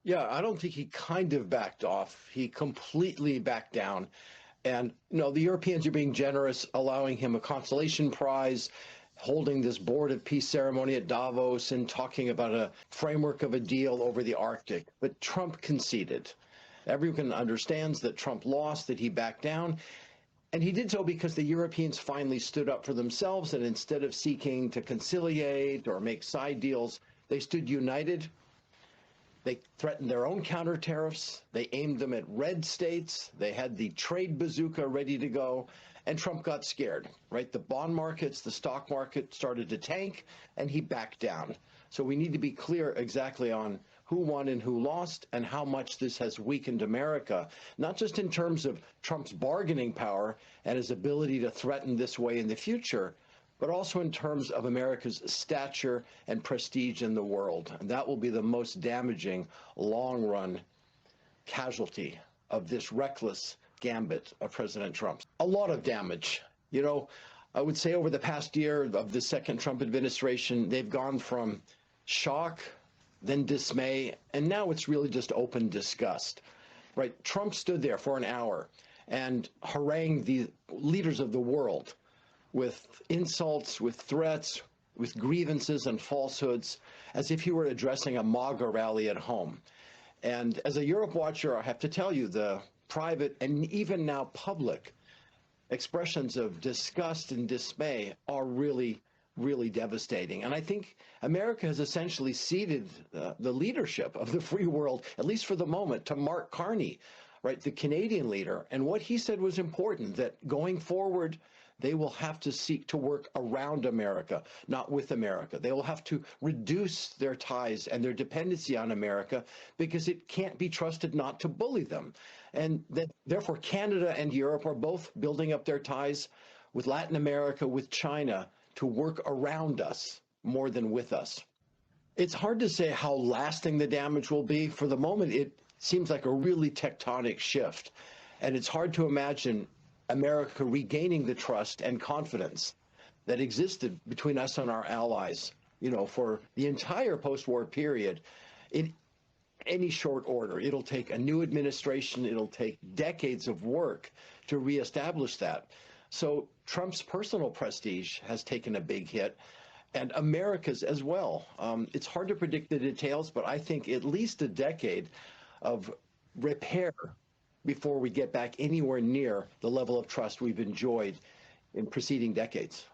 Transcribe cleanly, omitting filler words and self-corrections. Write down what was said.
Yeah, I don't think he kind of backed off. He completely backed down. And the Europeans are being generous, allowing him a consolation prize, holding this Board of Peace ceremony at Davos and talking about a framework of a deal over the Arctic. But Trump conceded. Everyone understands that Trump lost, that he backed down. And he did so because the Europeans finally stood up for themselves. And instead of seeking to conciliate or make side deals, they stood united. They threatened their own counter tariffs. They aimed them at red states. They had the trade bazooka ready to go. And Trump got scared, right? The bond markets, the stock market started to tank, and he backed down. So we need to be clear exactly on who won and who lost and how much this has weakened America, not just in terms of Trump's bargaining power and his ability to threaten this way in the future, but also in terms of America's stature and prestige in the world. And that will be the most damaging long-run casualty of this reckless gambit of President Trump. A lot of damage. I would say over the past year of the second Trump administration, they've gone from shock, then dismay, and now it's really just open disgust. Right? Trump stood there for an hour and harangued the leaders of the world with insults, with threats, with grievances and falsehoods, as if he were addressing a MAGA rally at home. And as a Europe watcher, I have to tell you, the private and even now public expressions of disgust and dismay are really, really devastating. And I think America has essentially ceded the leadership of the free world, at least for the moment, to Mark Carney, right, the Canadian leader. And what he said was important, that going forward, they will have to seek to work around America, not with America. They will have to reduce their ties and their dependency on America because it can't be trusted not to bully them. And that, therefore, Canada and Europe are both building up their ties with Latin America, with China, to work around us more than with us. It's hard to say how lasting the damage will be. For the moment, it seems like a really tectonic shift. And it's hard to imagine America regaining the trust and confidence that existed between us and our allies, for the entire post-war period in any short order. It'll take a new administration. It'll take decades of work to reestablish that. So Trump's personal prestige has taken a big hit, and America's as well. It's hard to predict the details, but I think at least a decade of repair before we get back anywhere near the level of trust we've enjoyed in preceding decades.